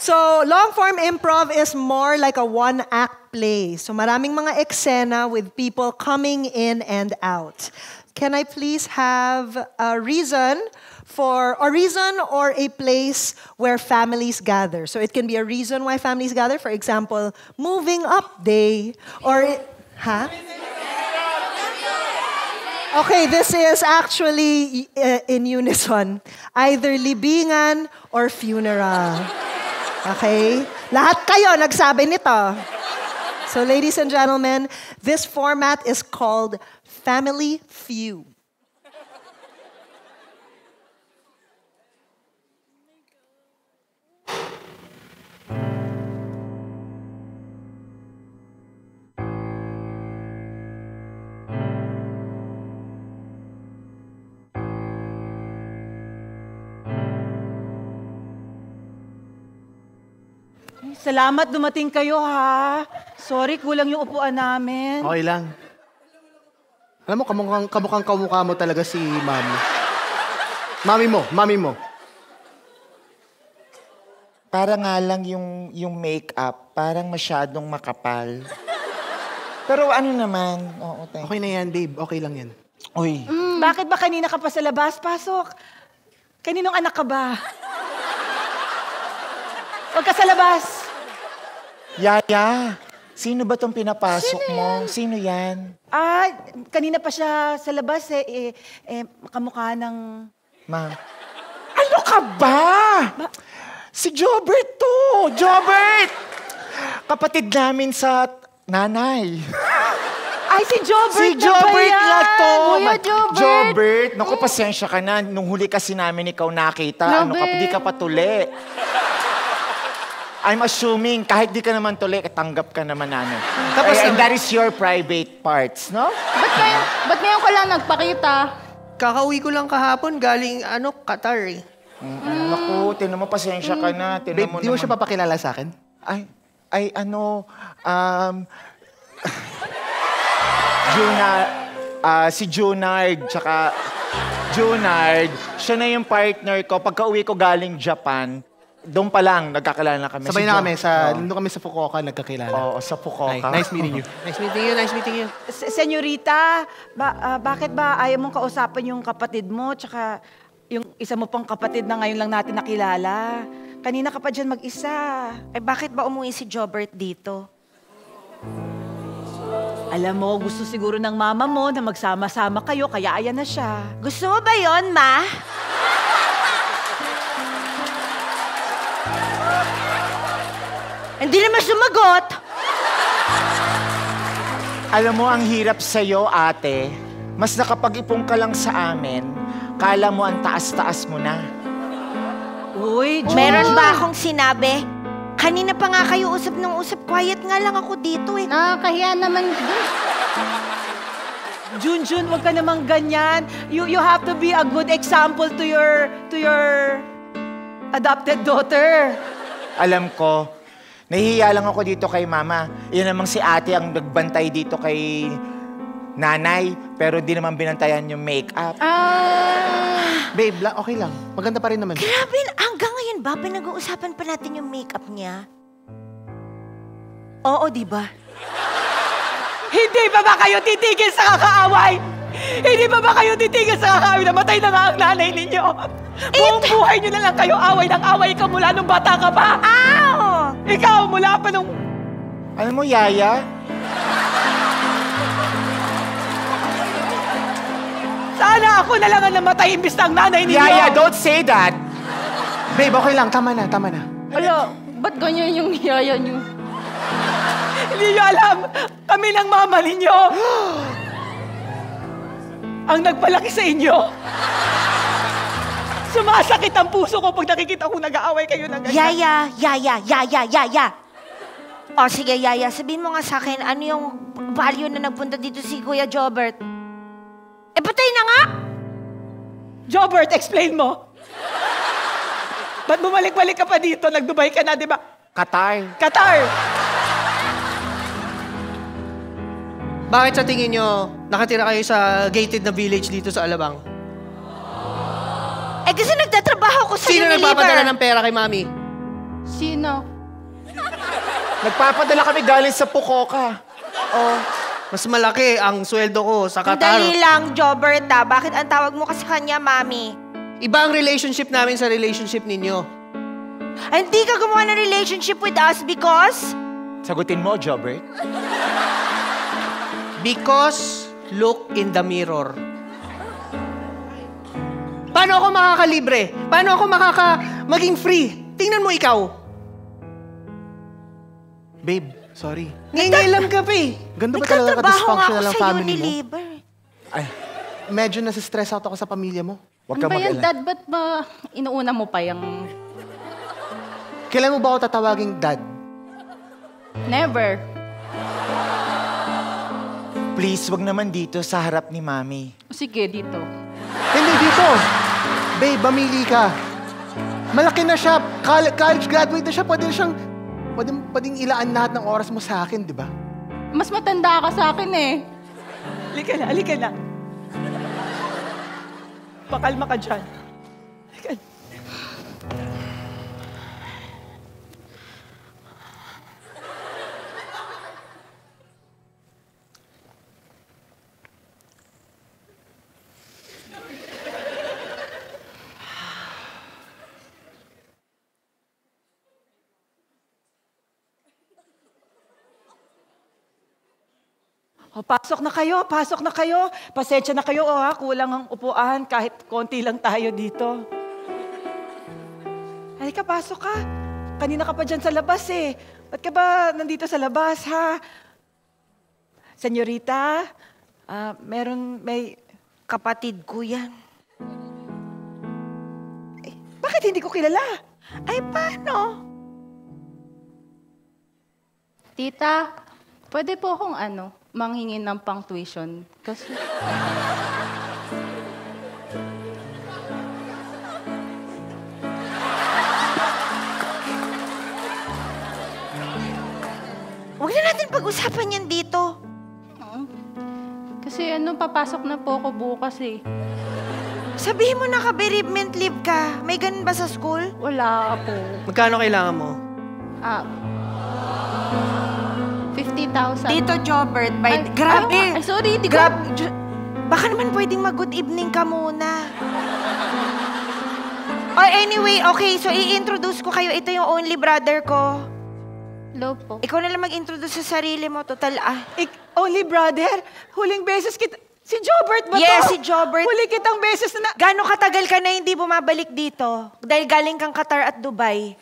So, long-form improv is more like a one-act play. So, maraming mga eksena with people coming in and out. Can I please have a reason or a place where families gather? So, it can be a reason why families gather. For example, moving up day. Or, Okay, this is actually in unison. Either libingan or funeral. Okay? Lahat kayo nagsabi nito. So, ladies and gentlemen, this format is called Family Feud. Salamat, dumating kayo, ha? Sorry, kulang yung upuan namin. Okay lang. Alam mo, kamukha mo talaga si Mami. Mami mo. Para nga lang yung make-up, parang masyadong makapal. Pero ano naman, oo, thank you. Okay na yan, babe. Okay lang yan. Uy. Bakit ba kanina ka pa sa labas? Pasok. Kaninong anak ka ba? Huwag ka sa labas. Yaya, sino ba tong pinapasok mo? Sino yan? Kanina pa siya sa labas makamukha ng... Ma. Ano ka ba? Si Jobert to! Jobert! Kapatid namin sa nanay. Ay, si Jobert si Jobert na to! Kuya Jobert! Jobert! Naku, pasensya ka na. Nung huli kasi namin ikaw nakita. Di ka pa tuli. I'm assuming, kahit di ka naman tuli, tanggap ka naman namin. Tapos, and that is your private parts, no? Ba't ngayon ka lang nagpakita? Kakauwi ko lang kahapon, galing, Qatar eh. Naku, tinan mo, pasensya ka na. Babe, di mo siya papakilala sa akin? Si Junard, tsaka Junard, siya na yung partner ko. Pagka-uwi ko galing Japan, doon pa lang, nagkakilala na kami. Sabay na kami, doon kami sa Fukuoka, nagkakilala. Oo, sa Fukuoka. Nice meeting you. Nice meeting you. Senyorita, bakit ba ayaw mong kausapin yung kapatid mo, tsaka yung isa mo pang kapatid na ngayon lang natin nakilala? Kanina ka pa dyan mag-isa. Bakit ba umuwi si Jobert dito? Alam mo, gusto siguro ng mama mo na magsama-sama kayo, kaya ayan na siya. Gusto mo ba yon, Ma? Hindi naman sumagot. Alam mo, ang hirap sa'yo, ate. Mas nakapag-ipon ka lang sa amin, kala mo ang taas-taas mo na. Uy, Jun. Meron ba akong sinabi? Kanina pa nga kayo usap ng usap. Quiet nga lang ako dito eh. Nakakahiya naman din. Jun, wag ka namang ganyan. You have to be a good example to your adopted daughter. Alam ko, nahihiya lang ako dito kay mama. Yan namang si ate ang nagbantay dito kay nanay, pero di naman binantayan yung make-up. Babe, okay lang. Maganda pa rin naman. Grabe, hanggang ngayon ba pinag-uusapan pa natin yung make-up niya? Oo, di ba? Hindi ba kayo titigil sa kakaaway? Hindi ba kayo titigil sa kakaaway? Namatay na nga ang nanay ninyo. Buong buhay nyo na lang kayo away ng away ka mula nung bata ka pa. Ow! Ikaw, mula pa nung... Alam mo, Yaya? Sana ako na lang ang namatay imbis ng nanay ninyo. Yaya, don't say that! Babe, okay lang. Tama na. Ala, ba't ganyan yung yaya niyo? Hindi nyo alam, kami ng mama ninyo. Ang nagpalaki sa inyo. Sumasakit ang puso ko pag nakikita ko nag-aaway kayo ng ganyan. Yaya. O sige, Yaya, sabihin mo nga sa akin, ano yung value na nagpunta dito si Kuya Jobert? Patay na nga! Jobert, explain mo. Ba't bumalik-balik ka pa dito? Nag-Dubai ka na, di ba? Qatar! Bakit sa tingin nyo, nakatira kayo sa gated na village dito sa Alabang? Kasi nagtatrabaho ko sa Sino Unilever. nagpapadala ng pera kay Mami? Sino? Nagpapadala kami galing sa Pukoka. Oh, mas malaki ang sweldo ko sa Qatar. Dali lang, Jobert Bakit ang tawag mo kasi kanya, Mami? Iba ang relationship namin sa relationship ninyo. Ay, hindi ka gumawa ng relationship with us because... Sagutin mo, Jobert. Because look in the mirror. Paano ako makakalibre? Paano ako maging free? Tingnan mo ikaw. Babe, sorry. Ngingailam ka pa eh. Ganda ba talaga ka-dysfunctional ang sa family mo? Unilever. Ay, Medyo nasa-stress out ako sa pamilya mo. huwag Ano ka ba yan, mag-alala. Dad? Ba't ba inuuna mo pa yung... Kailan mo ba ako tatawaging dad? Never. Please, wag naman dito sa harap ni Mami. Sige, dito. Hindi dito. Babe, mamili ka. Malaki na siya. College graduate na siya. Pwedeng ilaan lahat ng oras mo sa akin, di ba? Mas matanda ka sa akin eh. Halika na. Pakalma ka dyan. Halika na. Pasok na kayo. Pasensya na kayo, kulang ang upuan, kahit konti lang tayo dito. Halika, pasok ka. Kanina ka pa dyan sa labas eh. Ba't ka ba nandito sa labas, ha? Senyorita, may... Kapatid ko yan. Bakit hindi ko kilala? Ay, paano? Tita, pwede po akong manghingin ng pang-tuition. Kasi... Huwag na natin pag-usapan yan dito. Kasi papasok na po ako bukas eh. Sabihin mo naka-bereavement leave ka. May ganun ba sa school? Wala po. Magkano kailangan mo? 50,000. Dito, Jobert. Ay, Grabe. sorry, di ko... Baka naman pwedeng mag-good evening ka muna. Oh, anyway, okay. So, i-introduce ko kayo. Ito yung only brother ko. Hello po. Ikaw na lang mag-introduce sa sarili mo. Total, Only brother? Huling beses kita... Si Jobert ba to? Yes, si Jobert. Huli kitang beses na... Gano'ng katagal ka na hindi bumabalik dito? Dahil galing kang Qatar at Dubai.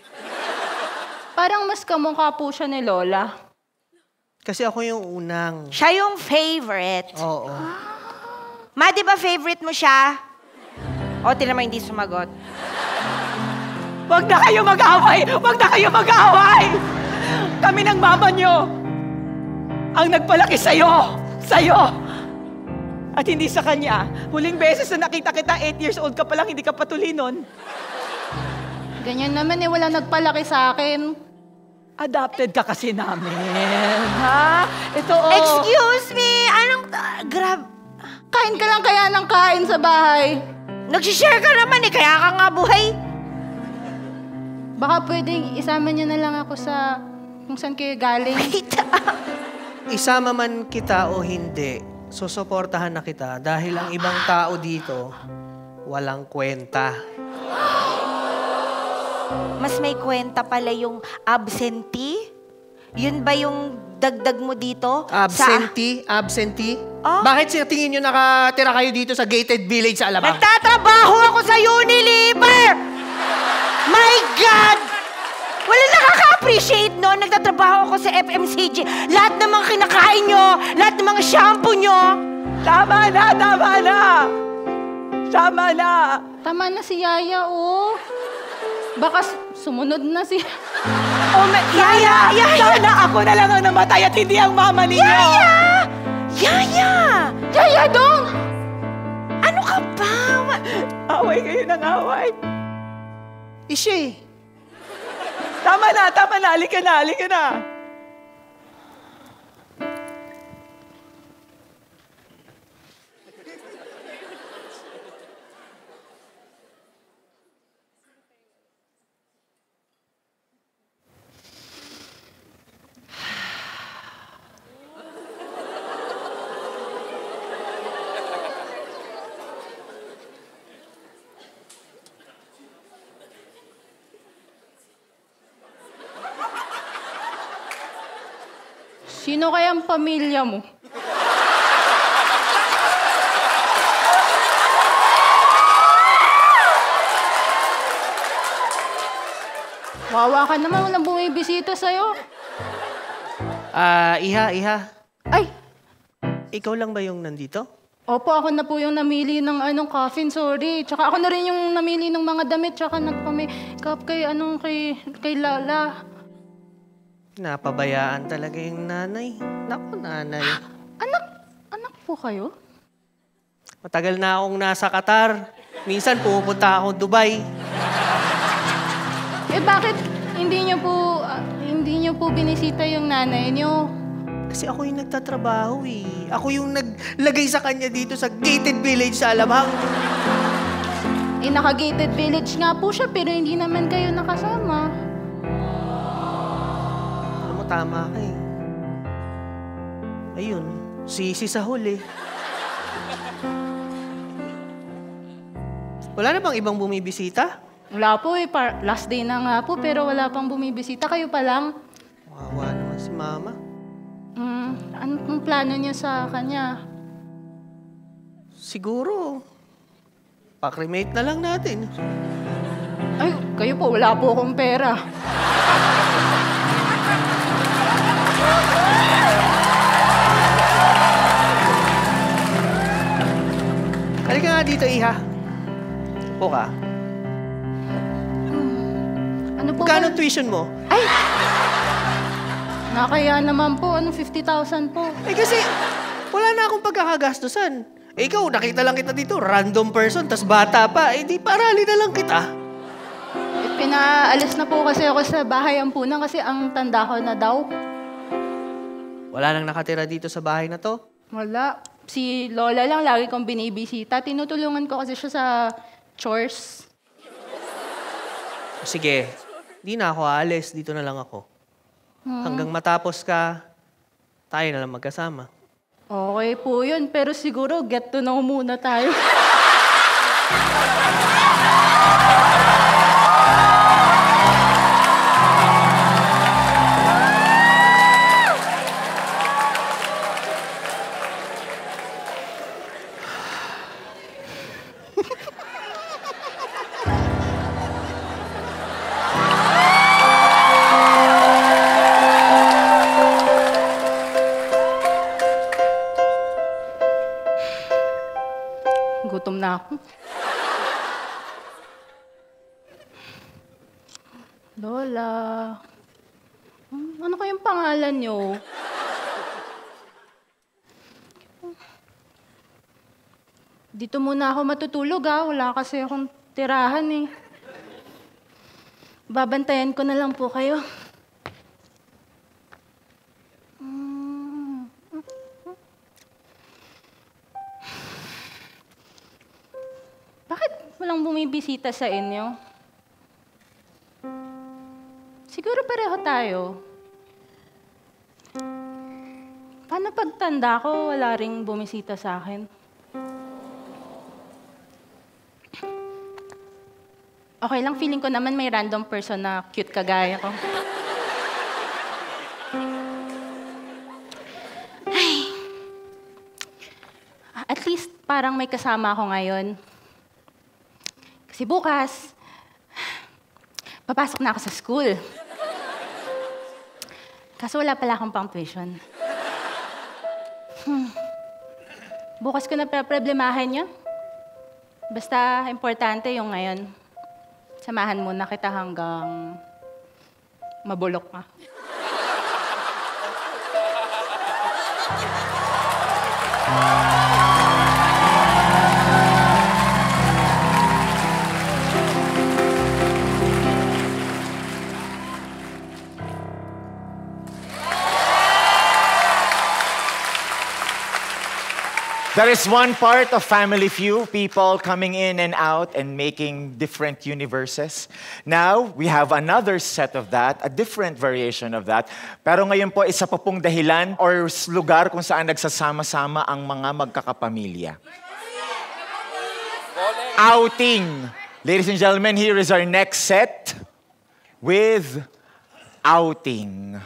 Parang mas kamukha po siya ni Lola. Kasi ako yung unang. Siya yung favorite. Oo. Ma, di ba favorite mo siya? O, tinamay hindi sumagot. Huwag na kayo mag-away! Kami ng mama nyo ang nagpalaki sa'yo! At hindi sa kanya. Huling beses na nakita kita, 8 years old ka pa lang, hindi ka patuli nun. Ganyan naman eh, wala nagpalaki sa akin. Adopted ka kasi namin, ha? Ito, Excuse me! Anong... Kain ka lang kaya ng kain sa bahay. Nagsishare ka naman eh, kaya ka nga buhay. Baka pwedeng isama niyo na lang ako sa kung saan kayo galing. Isama man kita o hindi, susuportahan na kita dahil ang ibang tao dito, walang kwenta. Mas may kwenta pala yung absentee? Yun ba yung dagdag mo dito? Absentee? Oh? Bakit sa tingin nyo nakatira kayo dito sa gated village sa Alabang? Nagtatrabaho ako sa Unilever! My God! Wala nakaka-appreciate no? Nagtatrabaho ako sa FMCG. Lahat ng mga kinakain nyo, lahat ng mga shampoo nyo. Tama na! Tama na si Yaya, oh. Baka sumunod na si... Yaya! Sana ako na lang ang namatay at hindi ang mama ninyo! Yaya dong! Ano ka ba? Away kayo ng away. Ishe. Tama na. Halika na. Sino kaya ang pamilya mo? Wawa ka naman, walang bumibisita sa'yo. Iha. Ay, Ikaw lang ba yung nandito? opo, ako na po yung namili ng coffin, sorry. Tsaka ako na rin yung namili ng mga damit, tsaka nagpa-makeup kay Lala. Napabayaan talaga yung nanay. Naku, nanay. Anak po kayo? Matagal na akong nasa Qatar. Minsan pupunta ako Dubai. Bakit hindi niyo po binisita yung nanay niyo? Kasi ako yung nagtatrabaho eh. Ako yung naglagay sa kanya dito sa gated village sa Alabang. Naka-gated village nga po siya, pero hindi naman kayo nakasama. Alam mo, tama ka eh. Ayun, sisi sa huli. Wala na bang ibang bumibisita? Wala po eh, last day na nga po, pero wala pang bumibisita. Kayo pa lang. Wawa naman si Mama. Anong plano niyo sa kanya? Siguro, pa-cremate na lang natin. Ay, kayo po, wala po akong pera. Halika nga dito, Iha. Upo ka. Ano po Magkano tuition mo? Ay! Nakaya naman po, 50,000 po. Eh kasi, wala na akong pagkakagastusan. Eh ikaw, nakita lang kita dito, random person, tas bata pa. Eh di, parali na lang kita. Pinaalis na po kasi ako sa bahay ampunan kasi ang tanda ko na daw. Wala nang nakatira dito sa bahay na to? Wala. Si Lola lang lagi kong binibisita. Tinutulungan ko kasi siya sa chores. Sige, di na ako aalis. Dito na lang ako. Hanggang matapos ka, tayo na lang magkasama. Okay po yun, pero siguro get to know muna tayo. Gutom na ako. Lola. Ano kayong pangalan niyo? Dito muna ako matutulog wala kasi akong tirahan eh. Babantayan ko na lang po kayo. Bakit walang bumibisita sa inyo? Siguro pareho tayo. Paano pagtanda ko, wala ring bumisita sa akin? Okay lang, feeling ko naman may random person na cute kagaya ko. Ay. At least parang may kasama ako ngayon. Kasi bukas, papasok na ako sa school. Kaso wala pala akong pang tuition. Bukas ko na problemahin yun. Basta importante yung ngayon. Samahan muna kita hanggang mabulok ka. There is one part of Family Feud, people coming in and out and making different universes. Now, we have another set of that, a different variation of that. Pero ngayon po, isa pa pong dahilan or lugar kung saan nagsasama-sama ang mga magkakapamilya. Outing. Ladies and gentlemen, here is our next set with outing.